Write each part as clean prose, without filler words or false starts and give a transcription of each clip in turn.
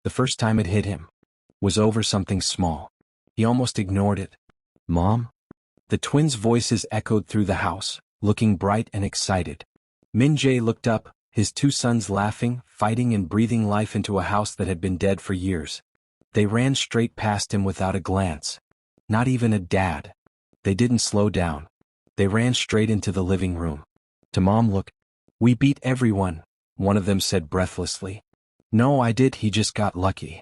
The first time it hit him was over something small. He almost ignored it. "Mom?" The twins' voices echoed through the house, looking bright and excited. Min-jae looked up, his two sons laughing, fighting and breathing life into a house that had been dead for years. They ran straight past him without a glance. Not even a dad. They didn't slow down. They ran straight into the living room. To Mom, "Look. We beat everyone," one of them said breathlessly. "No, I did, he just got lucky."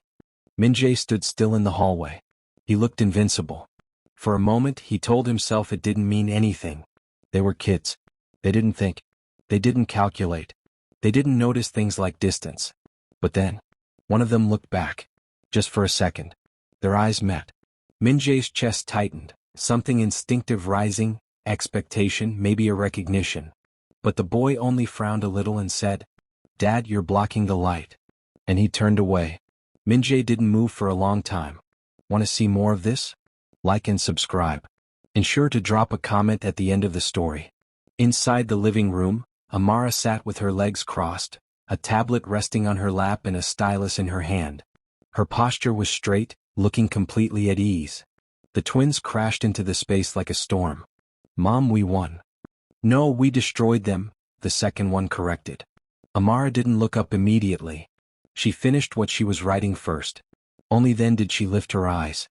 Min-jae stood still in the hallway. He looked invincible. For a moment he told himself it didn't mean anything. They were kids. They didn't think. They didn't calculate. They didn't notice things like distance. But then, one of them looked back. Just for a second. Their eyes met. Min-jae's chest tightened, something instinctive rising, expectation, maybe a recognition. But the boy only frowned a little and said, "Dad, you're blocking the light." And he turned away. Min-jae didn't move for a long time. Want to see more of this? Like and subscribe. And sure to drop a comment at the end of the story. Inside the living room, Amara sat with her legs crossed, a tablet resting on her lap and a stylus in her hand. Her posture was straight, looking completely at ease. The twins crashed into the space like a storm. "Mom, we won." "No, we destroyed them," the second one corrected. Amara didn't look up immediately. She finished what she was writing first. Only then did she lift her eyes.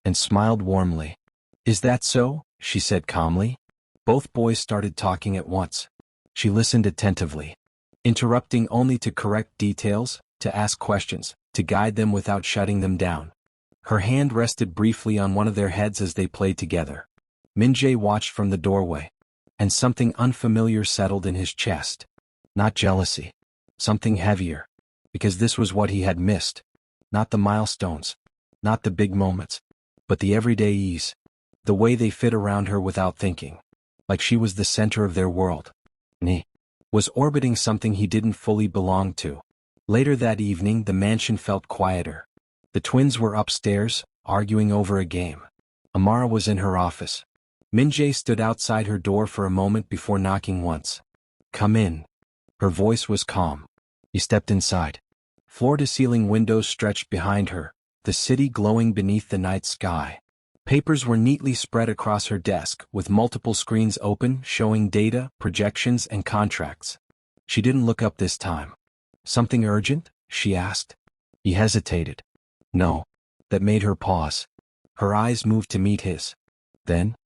And smiled warmly. "Is that so?" she said calmly. Both boys started talking at once. She listened attentively, interrupting only to correct details, to ask questions, to guide them without shutting them down. Her hand rested briefly on one of their heads as they played together. Min-jae watched from the doorway, and something unfamiliar settled in his chest. Not jealousy. Something heavier. Because this was what he had missed. Not the milestones. Not the big moments. But the everyday ease. The way they fit around her without thinking. Like she was the center of their world. And he was orbiting something he didn't fully belong to. Later that evening the mansion felt quieter. The twins were upstairs, arguing over a game. Amara was in her office. Min-jae stood outside her door for a moment before knocking once. "Come in." Her voice was calm. He stepped inside. Floor-to-ceiling windows stretched behind her, the city glowing beneath the night sky. Papers were neatly spread across her desk, with multiple screens open, showing data, projections, and contracts. She didn't look up this time. "Something urgent?" she asked. He hesitated. "No." That made her pause. Her eyes moved to meet his. Then?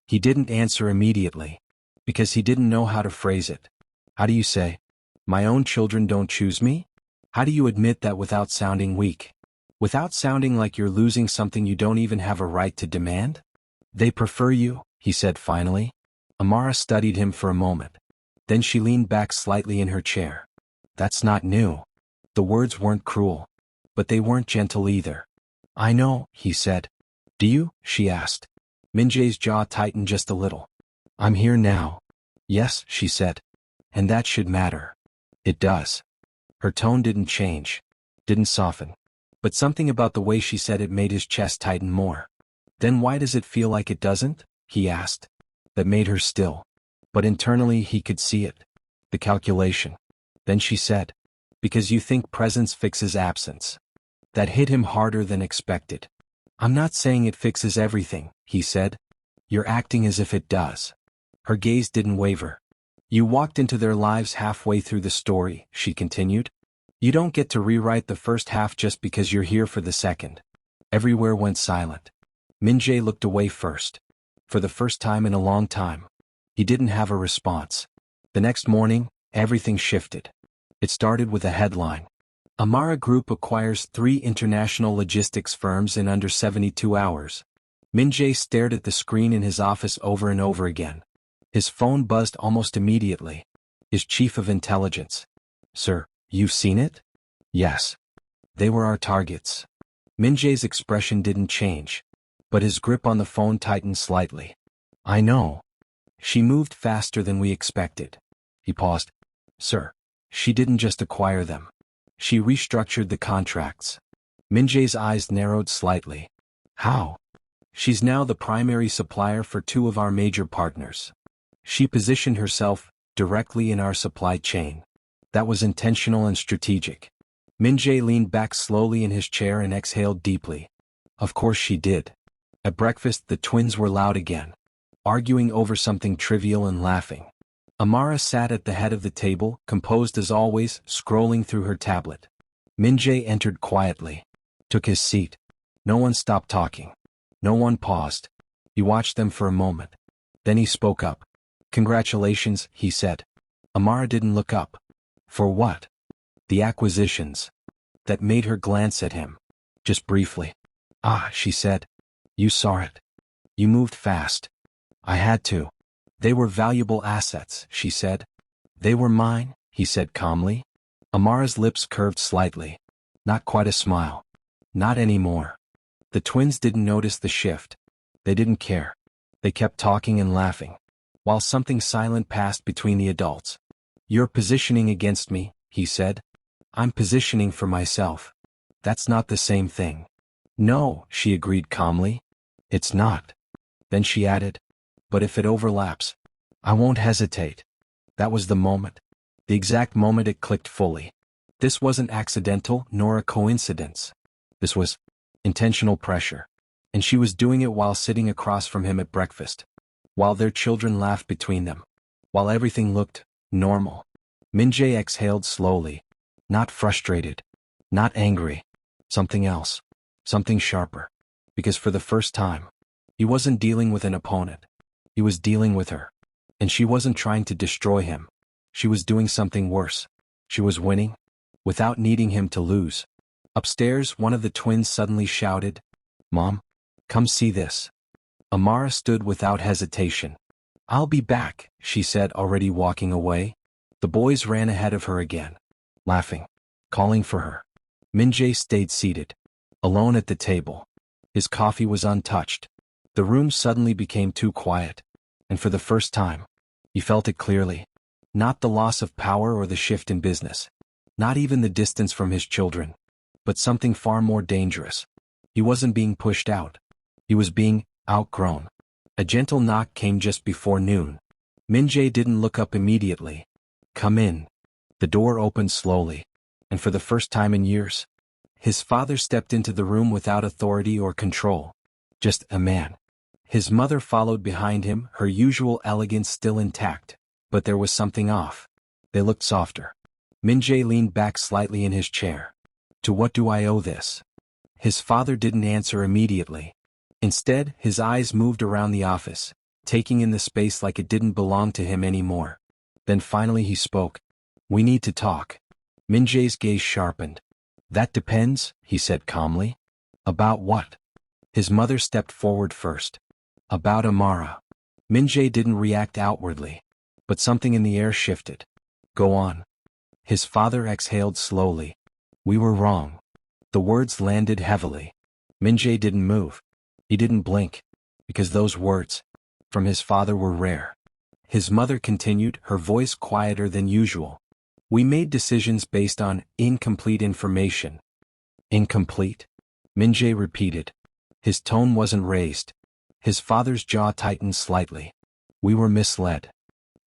He didn't answer immediately. Because he didn't know how to phrase it. How do you say, "My own children don't choose me"? How do you admit that without sounding weak? Without sounding like you're losing something you don't even have a right to demand? "They prefer you," he said finally. Amara studied him for a moment. Then she leaned back slightly in her chair. "That's not new." The words weren't cruel. But they weren't gentle either. "I know," he said. "Do you?" she asked. Min-jae's jaw tightened just a little. "I'm here now." "Yes," she said. "And that should matter." "It does." Her tone didn't change. Didn't soften. But something about the way she said it made his chest tighten more. "Then why does it feel like it doesn't?" he asked. That made her still. But internally he could see it. The calculation. Then she said, "Because you think presence fixes absence." That hit him harder than expected. "I'm not saying it fixes everything," he said. "You're acting as if it does." Her gaze didn't waver. "You walked into their lives halfway through the story," she continued. "You don't get to rewrite the first half just because you're here for the second." Everywhere went silent. Min-jae looked away first. For the first time in a long time. He didn't have a response. The next morning, everything shifted. It started with a headline. Amara Group acquires 3 international logistics firms in under 72 hours. Min-jae stared at the screen in his office over and over again. His phone buzzed almost immediately. His chief of intelligence. "Sir, you've seen it?" "Yes." "They were our targets." Min-jae's expression didn't change. But his grip on the phone tightened slightly. "I know." "She moved faster than we expected." He paused. "Sir, she didn't just acquire them. She restructured the contracts." Min-jae's eyes narrowed slightly. "How?" "She's now the primary supplier for 2 of our major partners. She positioned herself directly in our supply chain. That was intentional and strategic." Min-jae leaned back slowly in his chair and exhaled deeply. Of course she did. At breakfast the twins were loud again, arguing over something trivial and laughing. Amara sat at the head of the table, composed as always, scrolling through her tablet. Min-jae entered quietly, took his seat. No one stopped talking. No one paused. He watched them for a moment. Then he spoke up. "Congratulations," he said. Amara didn't look up. For what? The acquisitions. That made her glance at him. Just briefly. "Ah," she said. "You saw it. You moved fast." "I had to. They were valuable assets," she said. "They were mine," he said calmly. Amara's lips curved slightly. Not quite a smile. Not anymore. The twins didn't notice the shift. They didn't care. They kept talking and laughing, while something silent passed between the adults. "You're positioning against me," he said. "I'm positioning for myself. That's not the same thing." "No," she agreed calmly. "It's not." Then she added, "But if it overlaps, I won't hesitate." That was the moment. The exact moment it clicked fully. This wasn't accidental nor a coincidence. This was intentional pressure. And she was doing it while sitting across from him at breakfast, while their children laughed between them, while everything looked normal. Min-jae exhaled slowly. Not frustrated. Not angry. Something else. Something sharper. Because for the first time, he wasn't dealing with an opponent. He was dealing with her. And she wasn't trying to destroy him. She was doing something worse. She was winning, without needing him to lose. Upstairs, one of the twins suddenly shouted, "Mom, come see this." Amara stood without hesitation. "I'll be back," she said, already walking away. The boys ran ahead of her again, laughing, calling for her. Min-jae stayed seated, alone at the table. His coffee was untouched. The room suddenly became too quiet, and for the first time, he felt it clearly. Not the loss of power or the shift in business. Not even the distance from his children. But something far more dangerous. He wasn't being pushed out. He was being outgrown. A gentle knock came just before noon. Min-jae didn't look up immediately. "Come in." The door opened slowly, and for the first time in years, his father stepped into the room without authority or control. Just a man. His mother followed behind him, her usual elegance still intact, but there was something off. They looked softer. Min-jae leaned back slightly in his chair. "To what do I owe this?" His father didn't answer immediately. Instead, his eyes moved around the office, taking in the space like it didn't belong to him anymore. Then finally he spoke. "We need to talk." Min-jae's gaze sharpened. "That depends," he said calmly. "About what?" His mother stepped forward first. "About Amara." Min-jae didn't react outwardly, but something in the air shifted. "Go on." His father exhaled slowly. "We were wrong." The words landed heavily. Min-jae didn't move. He didn't blink, because those words, from his father, were rare. His mother continued, her voice quieter than usual. "We made decisions based on incomplete information." "Incomplete?" Min-jae repeated. His tone wasn't raised. His father's jaw tightened slightly. "We were misled."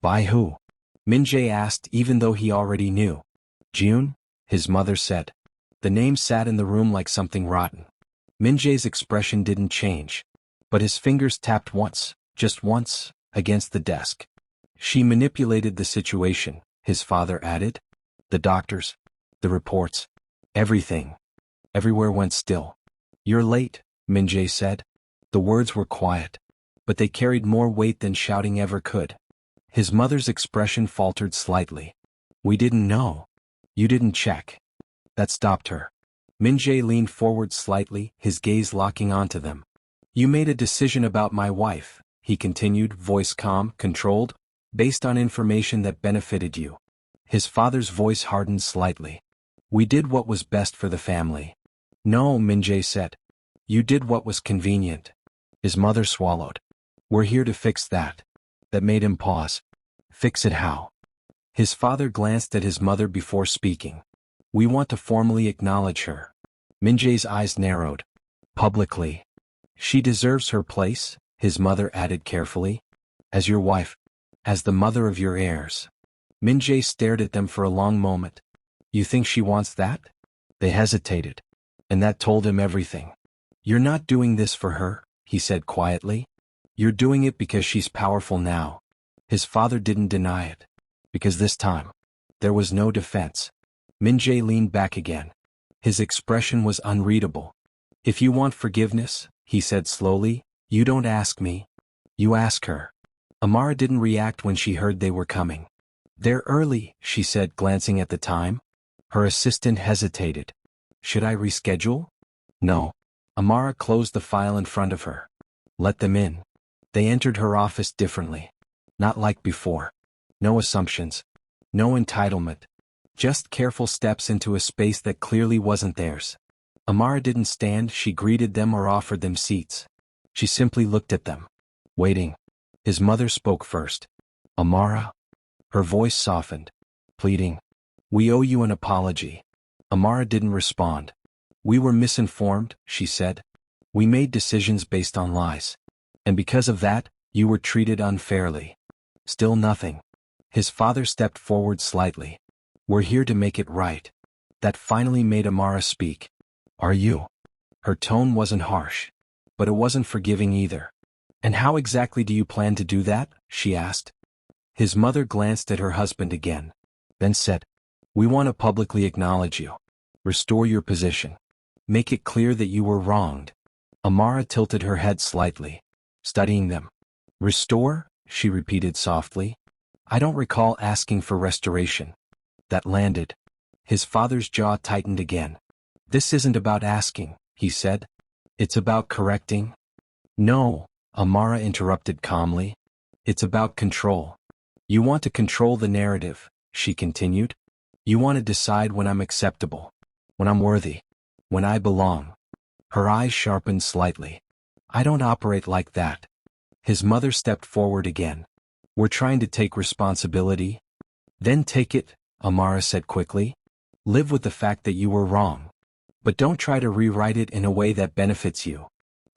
"By who?" Min-jae asked, even though he already knew. "June," his mother said. The name sat in the room like something rotten. Min-jae's expression didn't change, but his fingers tapped once, just once, against the desk. "She manipulated the situation," his father added. "The doctors, the reports, everything. Everywhere went still." "You're late," Min-jae said. The words were quiet, but they carried more weight than shouting ever could. His mother's expression faltered slightly. "We didn't know. You didn't check." That stopped her. Min-jae leaned forward slightly, his gaze locking onto them. "You made a decision about my wife," he continued, voice calm, controlled, "based on information that benefited you." His father's voice hardened slightly. "We did what was best for the family." "No," Min-jae said. "You did what was convenient." His mother swallowed. "We're here to fix that." That made him pause. "Fix it how?" His father glanced at his mother before speaking. "We want to formally acknowledge her." Min-jae's eyes narrowed. "Publicly." "She deserves her place," his mother added carefully. "As your wife. As the mother of your heirs." Min-jae stared at them for a long moment. "You think she wants that?" They hesitated. And that told him everything. You're not doing this for her, he said quietly. You're doing it because she's powerful now. His father didn't deny it. Because this time, there was no defense. Min-jae leaned back again. His expression was unreadable. If you want forgiveness, he said slowly, you don't ask me. You ask her. Amara didn't react when she heard they were coming. They're early, she said, glancing at the time. Her assistant hesitated. Should I reschedule? No. Amara closed the file in front of her. Let them in. They entered her office differently. Not like before. No assumptions. No entitlement. Just careful steps into a space that clearly wasn't theirs. Amara didn't stand, she greeted them or offered them seats. She simply looked at them. Waiting. His mother spoke first. Amara? Her voice softened. Pleading. We owe you an apology. Amara didn't respond. We were misinformed, she said. We made decisions based on lies. And because of that, you were treated unfairly. Still nothing. His father stepped forward slightly. We're here to make it right. That finally made Amara speak. Are you? Her tone wasn't harsh. But it wasn't forgiving either. And how exactly do you plan to do that? She asked. His mother glanced at her husband again. Then said, we want to publicly acknowledge you. Restore your position. Make it clear that you were wronged. Amara tilted her head slightly, studying them. Restore? She repeated softly. I don't recall asking for restoration. That landed. His father's jaw tightened again. This isn't about asking, he said. It's about correcting. No, Amara interrupted calmly. It's about control. You want to control the narrative, she continued. You want to decide when I'm acceptable, when I'm worthy, when I belong. Her eyes sharpened slightly. I don't operate like that. His mother stepped forward again. We're trying to take responsibility. Then take it, Amara said quickly. Live with the fact that you were wrong. But don't try to rewrite it in a way that benefits you.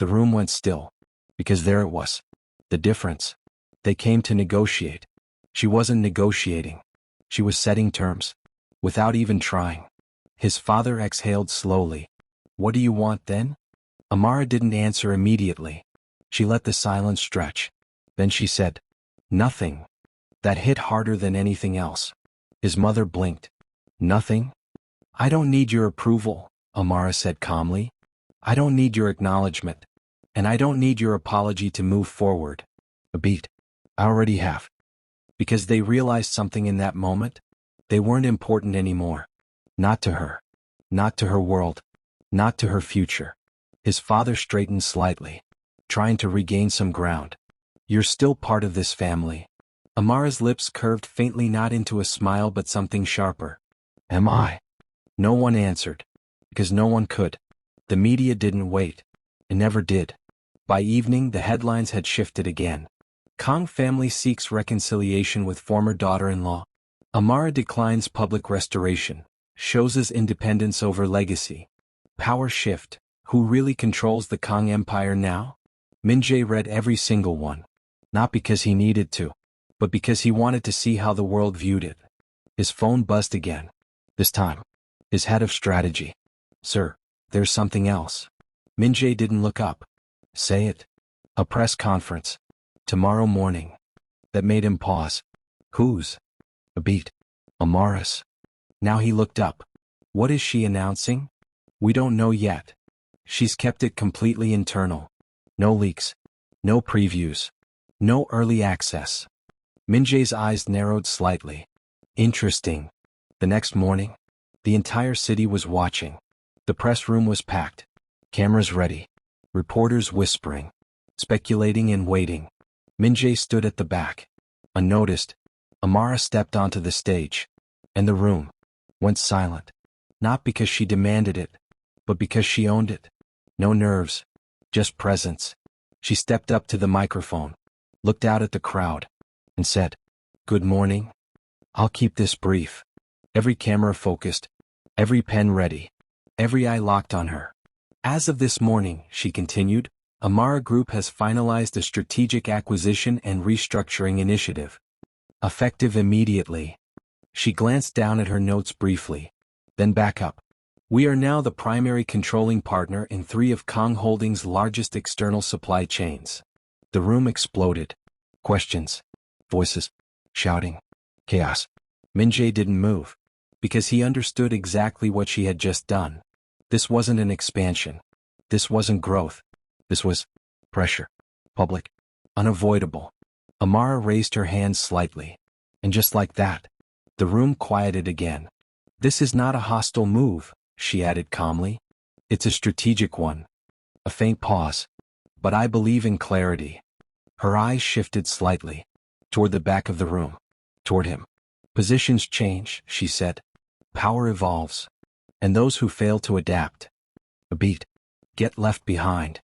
The room went still. Because there it was. The difference. They came to negotiate. She wasn't negotiating. She was setting terms. Without even trying. His father exhaled slowly. What do you want then? Amara didn't answer immediately. She let the silence stretch. Then she said, nothing. That hit harder than anything else. His mother blinked. Nothing? I don't need your approval, Amara said calmly. I don't need your acknowledgement. And I don't need your apology to move forward. A beat. I already have. Because they realized something in that moment. They weren't important anymore. Not to her. Not to her world. Not to her future. His father straightened slightly, trying to regain some ground. You're still part of this family. Amara's lips curved faintly, not into a smile but something sharper. Am I? No one answered. Because no one could. The media didn't wait. It never did. By evening the headlines had shifted again. Kang family seeks reconciliation with former daughter-in-law. Amara declines public restoration. Shows his independence over legacy. Power shift. Who really controls the Kang Empire now? Min-jae read every single one. Not because he needed to, but because he wanted to see how the world viewed it. His phone buzzed again. This time. His head of strategy. Sir, there's something else. Min-jae didn't look up. Say it. A press conference. Tomorrow morning. That made him pause. Whose? A beat. Amara's. Now he looked up. What is she announcing? We don't know yet. She's kept it completely internal. No leaks. No previews. No early access. Min-jae's eyes narrowed slightly. Interesting. The next morning, the entire city was watching. The press room was packed. Cameras ready. Reporters whispering. Speculating and waiting. Min-jae stood at the back. Unnoticed, Amara stepped onto the stage. And the room went silent. Not because she demanded it, but because she owned it. No nerves. Just presence. She stepped up to the microphone, looked out at the crowd, and said, Good morning. I'll keep this brief. Every camera focused. Every pen ready. Every eye locked on her. As of this morning, she continued, Amara Group has finalized a strategic acquisition and restructuring initiative. Effective immediately. She glanced down at her notes briefly, then back up. We are now the primary controlling partner in 3 of Kong Holdings' largest external supply chains. The room exploded. Questions. Voices. Shouting. Chaos. Min-jae didn't move. Because he understood exactly what she had just done. This wasn't an expansion. This wasn't growth. This was pressure. Public. Unavoidable. Amara raised her hands slightly. And just like that, the room quieted again. This is not a hostile move, she added calmly. It's a strategic one. A faint pause. But I believe in clarity. Her eyes shifted slightly. Toward the back of the room. Toward him. Positions change, she said. Power evolves. And those who fail to adapt. A beat. Get left behind.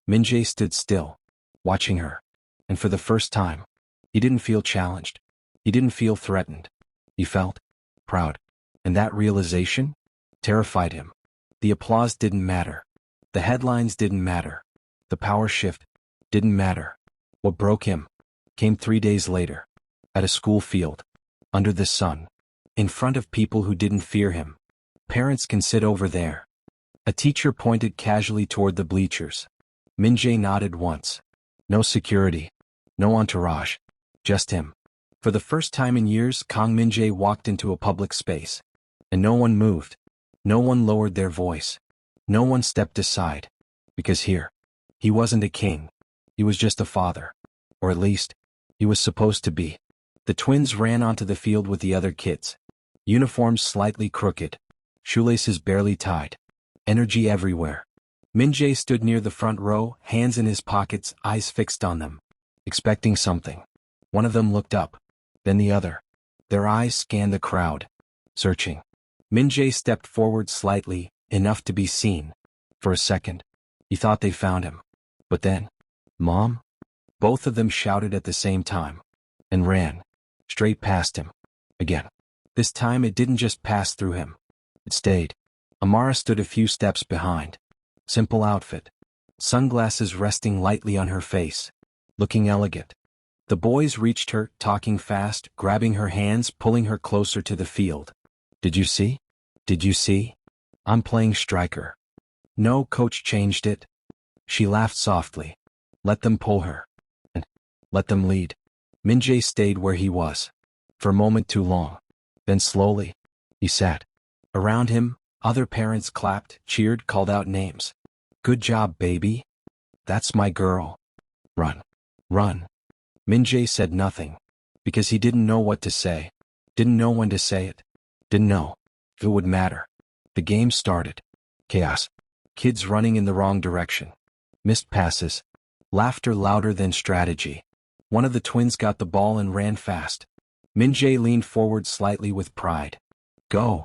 Min-jae stood still, watching her. And for the first time, he didn't feel challenged. He didn't feel threatened. He felt proud. And that realization terrified him. The applause didn't matter. The headlines didn't matter. The power shift didn't matter. What broke him came 3 days later. At a school field. Under the sun. In front of people who didn't fear him. Parents can sit over there. A teacher pointed casually toward the bleachers. Min-jae nodded once. No security. No entourage. Just him. For the first time in years, Kang Min-jae walked into a public space. And no one moved. No one lowered their voice. No one stepped aside. Because here, he wasn't a king. He was just a father. Or at least, he was supposed to be. The twins ran onto the field with the other kids. Uniforms slightly crooked. Shoelaces barely tied. Energy everywhere. Min-jae stood near the front row, hands in his pockets, eyes fixed on them. Expecting something. One of them looked up. Then the other. Their eyes scanned the crowd. Searching. Min-jae stepped forward slightly, enough to be seen. For a second, he thought they found him. But then, Mom? Both of them shouted at the same time. And ran. Straight past him. Again. This time it didn't just pass through him. It stayed. Amara stood a few steps behind. Simple outfit. Sunglasses resting lightly on her face. Looking elegant. The boys reached her, talking fast, grabbing her hands, pulling her closer to the field. Did you see? Did you see? I'm playing striker. No, coach changed it. She laughed softly. Let them pull her. And let them lead. Min-jae stayed where he was. For a moment too long. Then slowly, he sat. Around him, other parents clapped, cheered, called out names. Good job, baby. That's my girl. Run. Run. Min-jae said nothing. Because he didn't know what to say. Didn't know when to say it. Didn't know if it would matter. The game started. Chaos. Kids running in the wrong direction. Missed passes. Laughter louder than strategy. One of the twins got the ball and ran fast. Min-jae leaned forward slightly with pride. Go.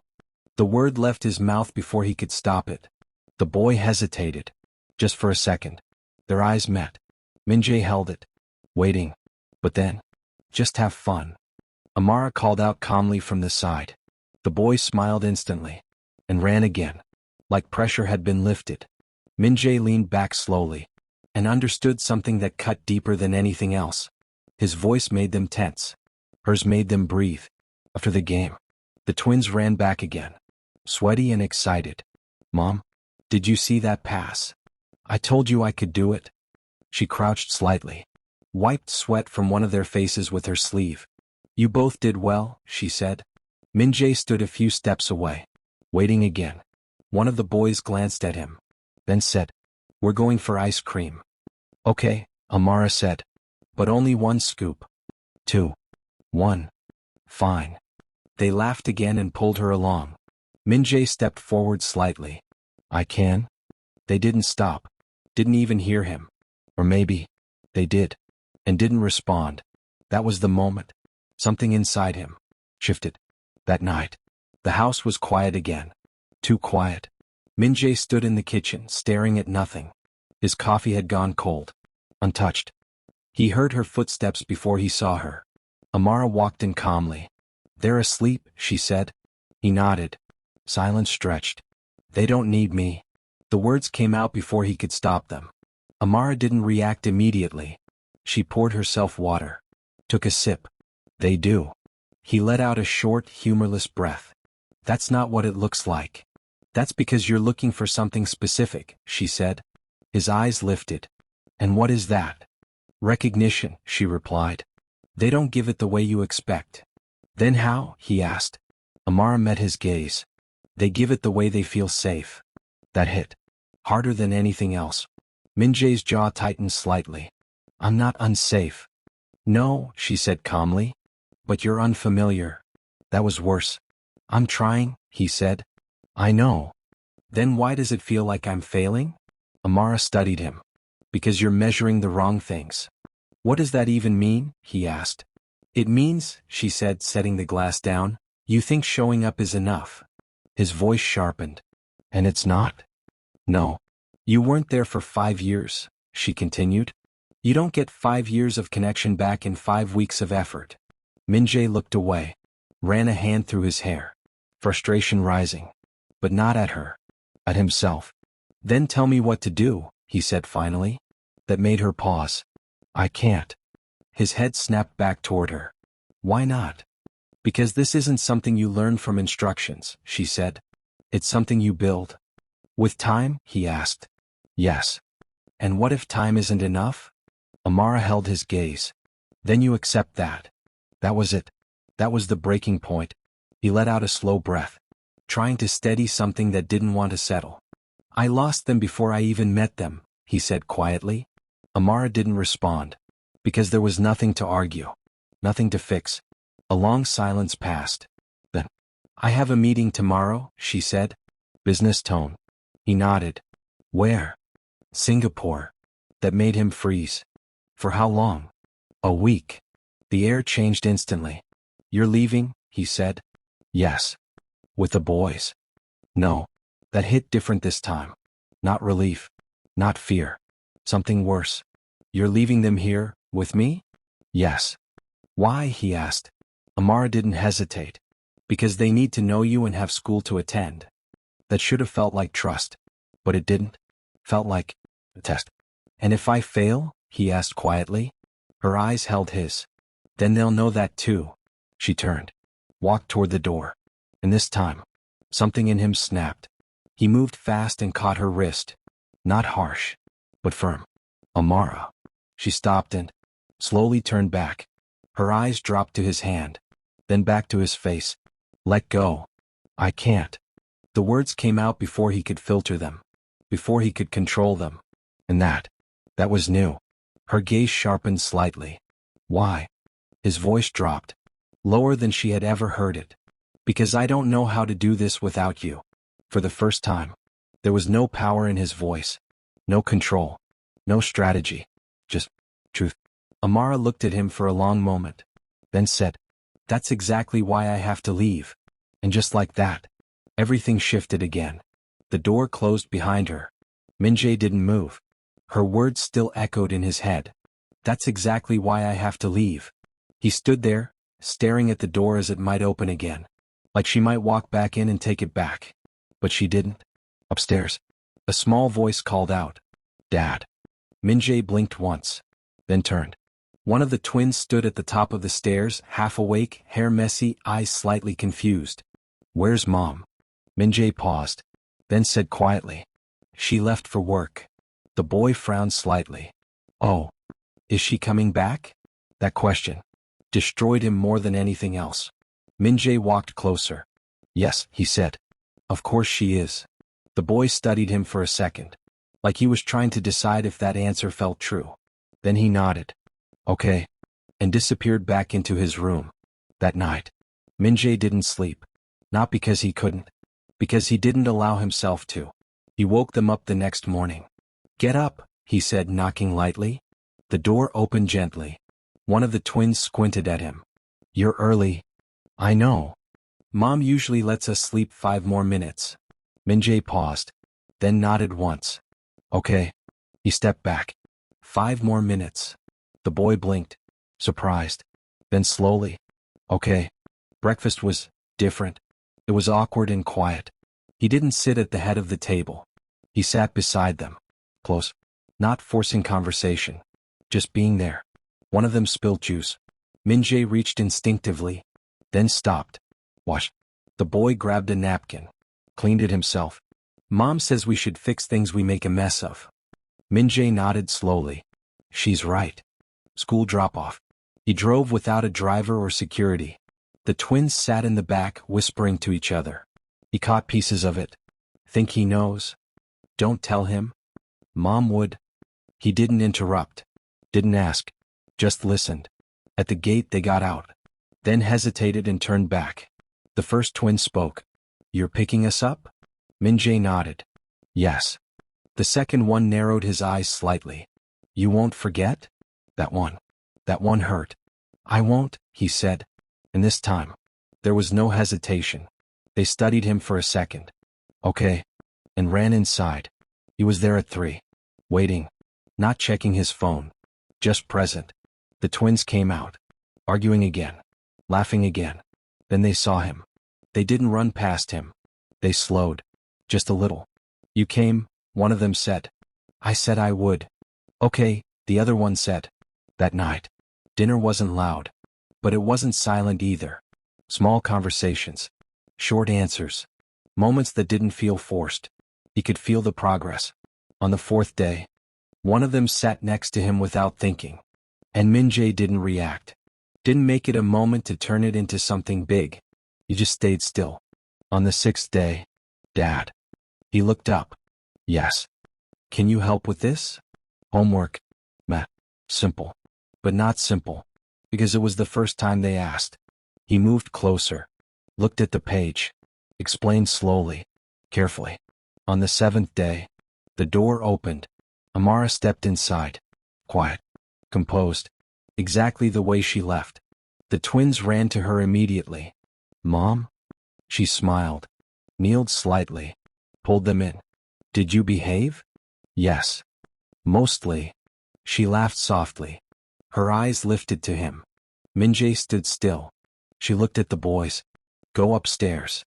The word left his mouth before he could stop it. The boy hesitated. Just for a second. Their eyes met. Min-jae held it. Waiting. But then. Just have fun. Amara called out calmly from the side. The boy smiled instantly. And ran again. Like pressure had been lifted. Min-jae leaned back slowly. And understood something that cut deeper than anything else. His voice made them tense. Hers made them breathe. After the game, the twins ran back again. Sweaty and excited. Mom, did you see that pass? I told you I could do it. She crouched slightly. Wiped sweat from one of their faces with her sleeve. You both did well, she said. Min-jae stood a few steps away. Waiting again. One of the boys glanced at him. Then said, We're going for ice cream. Okay, Amara said. But only 1 scoop. 2. 1. Fine. They laughed again and pulled her along. Min-jae stepped forward slightly. I can? They didn't stop. Didn't even hear him. Or maybe, they did. And didn't respond. That was the moment. Something inside him shifted. That night, the house was quiet again. Too quiet. Min-jae stood in the kitchen, staring at nothing. His coffee had gone cold. Untouched. He heard her footsteps before he saw her. Amara walked in calmly. They're asleep, she said. He nodded. Silence stretched. They don't need me. The words came out before he could stop them. Amara didn't react immediately. She poured herself water. Took a sip. They do. He let out a short, humorless breath. That's not what it looks like. That's because you're looking for something specific, she said. His eyes lifted. And what is that? Recognition, she replied. They don't give it the way you expect. Then how? He asked. Amara met his gaze. They give it the way they feel safe. That hit. Harder than anything else. Minjae's jaw tightened slightly. I'm not unsafe. No, she said calmly. But you're unfamiliar. That was worse. I'm trying, he said. I know. Then why does it feel like I'm failing? Amara studied him. Because you're measuring the wrong things. What does that even mean? He asked. It means, she said, setting the glass down, you think showing up is enough. His voice sharpened. And it's not? No. You weren't there for 5 years, she continued. You don't get 5 years of connection back in 5 weeks of effort. Minjae looked away, ran a hand through his hair, frustration rising. But not at her. At himself. Then tell me what to do, he said finally. That made her pause. I can't. His head snapped back toward her. Why not? Because this isn't something you learn from instructions, she said. It's something you build. With time? He asked. Yes. And what if time isn't enough? Amara held his gaze. Then you accept that. That was it. That was the breaking point. He let out a slow breath, trying to steady something that didn't want to settle. I lost them before I even met them, he said quietly. Amara didn't respond. Because there was nothing to argue. Nothing to fix. A long silence passed. Then, I have a meeting tomorrow, she said. Business tone. He nodded. Where? Singapore. That made him freeze. For how long? A week. The air changed instantly. You're leaving, he said. Yes. With the boys. No. That hit different this time. Not relief. Not fear. Something worse. You're leaving them here, with me? Yes. Why? He asked. Amara didn't hesitate. Because they need to know you and have school to attend. That should have felt like trust. But it didn't. Felt like a test. And if I fail? He asked quietly. Her eyes held his. Then they'll know that too. She turned. Walked toward the door. And this time, something in him snapped. He moved fast and caught her wrist. Not harsh, but firm. Amara. She stopped and slowly turned back. Her eyes dropped to his hand, then back to his face. Let go. I can't. The words came out before he could filter them, before he could control them. And that was new. Her gaze sharpened slightly. Why? His voice dropped, lower than she had ever heard it. Because I don't know how to do this without you. For the first time, there was no power in his voice, no control, no strategy, just truth. Amara looked at him for a long moment, then said, That's exactly why I have to leave. And just like that, everything shifted again. The door closed behind her. Minjae didn't move. Her words still echoed in his head. That's exactly why I have to leave. He stood there, staring at the door as it might open again, like she might walk back in and take it back. But she didn't. Upstairs, a small voice called out, Dad. Minjae blinked once, then turned. One of the twins stood at the top of the stairs, half awake, hair messy, eyes slightly confused. Where's Mom? Minjae paused, then said quietly, She left for work. The boy frowned slightly. Oh, is she coming back? That question destroyed him more than anything else. Minjae walked closer. Yes, he said. Of course she is. The boy studied him for a second, like he was trying to decide if that answer felt true. Then he nodded. Okay. And disappeared back into his room. That night, Minjae didn't sleep. Not because he couldn't. Because he didn't allow himself to. He woke them up the next morning. Get up, he said, knocking lightly. The door opened gently. One of the twins squinted at him. You're early. I know. Mom usually lets us sleep 5 more minutes. Minjae paused, then nodded once. Okay. He stepped back. 5 more minutes. The boy blinked, surprised. Then slowly. Okay. Breakfast was different. It was awkward and quiet. He didn't sit at the head of the table. He sat beside them, close, not forcing conversation, just being there. One of them spilled juice. Minjae reached instinctively, then stopped. Wash. The boy grabbed a napkin, cleaned it himself, Mom says we should fix things we make a mess of. Min-jae nodded slowly. She's right. School drop-off. He drove without a driver or security. The twins sat in the back, whispering to each other. He caught pieces of it. Think he knows? Don't tell him. Mom would. He didn't interrupt. Didn't ask. Just listened. At the gate they got out. Then hesitated and turned back. The first twin spoke. You're picking us up? Min-jae nodded. Yes. The second one narrowed his eyes slightly. You won't forget? That one. That one hurt. I won't, he said. And this time, there was no hesitation. They studied him for a second. Okay. And ran inside. He was there at 3. Waiting. Not checking his phone. Just present. The twins came out. Arguing again. Laughing again. Then they saw him. They didn't run past him. They slowed. Just a little. You came, one of them said. I said I would. Okay, the other one said. That night. Dinner wasn't loud. But it wasn't silent either. Small conversations. Short answers. Moments that didn't feel forced. He could feel the progress. On the 4th day, one of them sat next to him without thinking. And Min-jae didn't react. Didn't make it a moment to turn it into something big. He just stayed still. On the 6th day, Dad. He looked up. Yes. Can you help with this? Homework. Meh. Simple. But not simple. Because it was the first time they asked. He moved closer. Looked at the page. Explained slowly. Carefully. On the 7th day, the door opened. Amara stepped inside. Quiet. Composed. Exactly the way she left. The twins ran to her immediately. Mom? She smiled. Kneeled slightly. Pulled them in. Did you behave? Yes. Mostly. She laughed softly. Her eyes lifted to him. Min-jae stood still. She looked at the boys. Go upstairs.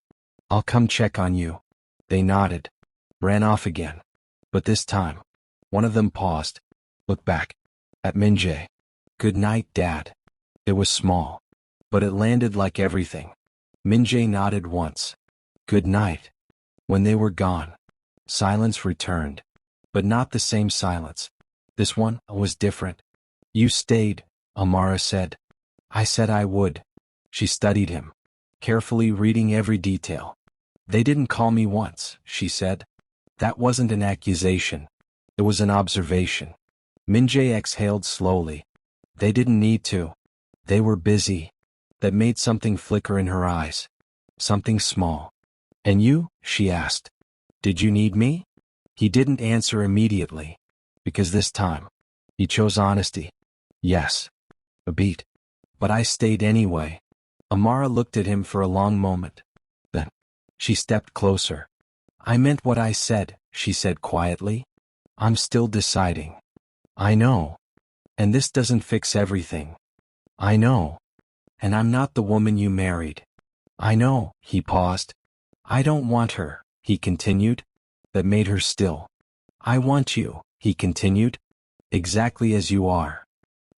I'll come check on you. They nodded. Ran off again. But this time, one of them paused. Looked back. At Min-jae. Good night, Dad. It was small. But it landed like everything. Min-jae nodded once. Good night. When they were gone, silence returned. But not the same silence. This one was different. You stayed, Amara said. I said I would. She studied him, carefully reading every detail. They didn't call me once, she said. That wasn't an accusation. It was an observation. Min-jae exhaled slowly. They didn't need to. They were busy. That made something flicker in her eyes. Something small. And you? She asked. Did you need me? He didn't answer immediately. Because this time, he chose honesty. Yes. A beat. But I stayed anyway. Amara looked at him for a long moment. Then, she stepped closer. I meant what I said, she said quietly. I'm still deciding. I know. And this doesn't fix everything. I know. And I'm not the woman you married. I know, he paused. I don't want her, he continued. That made her still. I want you, he continued. Exactly as you are.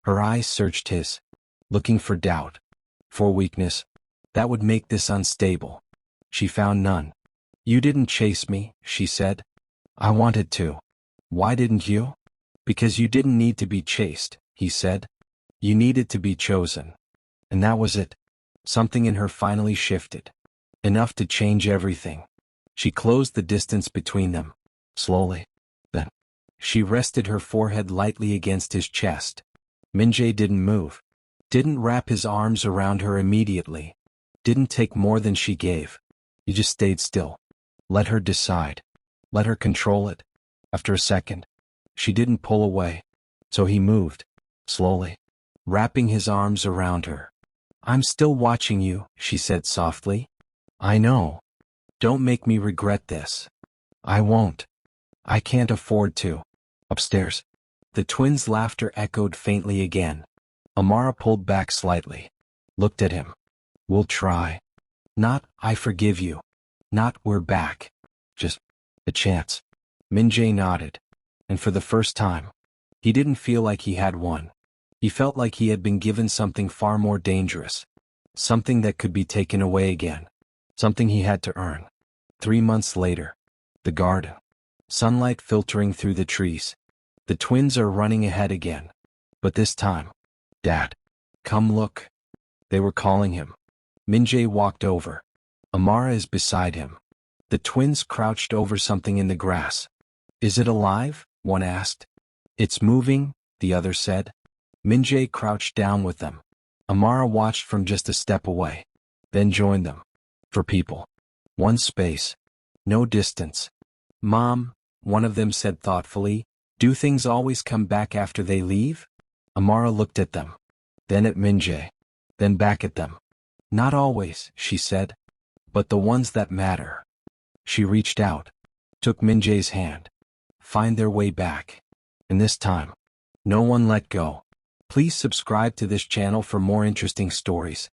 Her eyes searched his, looking for doubt, for weakness. That would make this unstable. She found none. You didn't chase me, she said. I wanted to. Why didn't you? Because you didn't need to be chased, he said. You needed to be chosen. And that was it. Something in her finally shifted. Enough to change everything. She closed the distance between them. Slowly. Then, she rested her forehead lightly against his chest. Min-jae didn't move. Didn't wrap his arms around her immediately. Didn't take more than she gave. He just stayed still. Let her decide. Let her control it. After a second, she didn't pull away. So he moved. Slowly. Wrapping his arms around her. I'm still watching you, she said softly. I know. Don't make me regret this. I won't. I can't afford to. Upstairs. The twins' laughter echoed faintly again. Amara pulled back slightly. Looked at him. We'll try. Not, I forgive you. Not, we're back. Just, a chance. Min-jae nodded. And for the first time, he didn't feel like he had won. He felt like he had been given something far more dangerous. Something that could be taken away again. Something he had to earn. 3 months later. The garden. Sunlight filtering through the trees. The twins are running ahead again. But this time. Dad. Come look. They were calling him. Minjae walked over. Amara is beside him. The twins crouched over something in the grass. Is it alive? One asked. It's moving, the other said. Minjae crouched down with them. Amara watched from just a step away. Then joined them. For people. One space. No distance. Mom, one of them said thoughtfully, do things always come back after they leave? Amara looked at them. Then at Minjae. Then back at them. Not always, she said. But the ones that matter. She reached out. Took Minjae's hand. Find their way back. And this time. No one let go. Please subscribe to this channel for more interesting stories.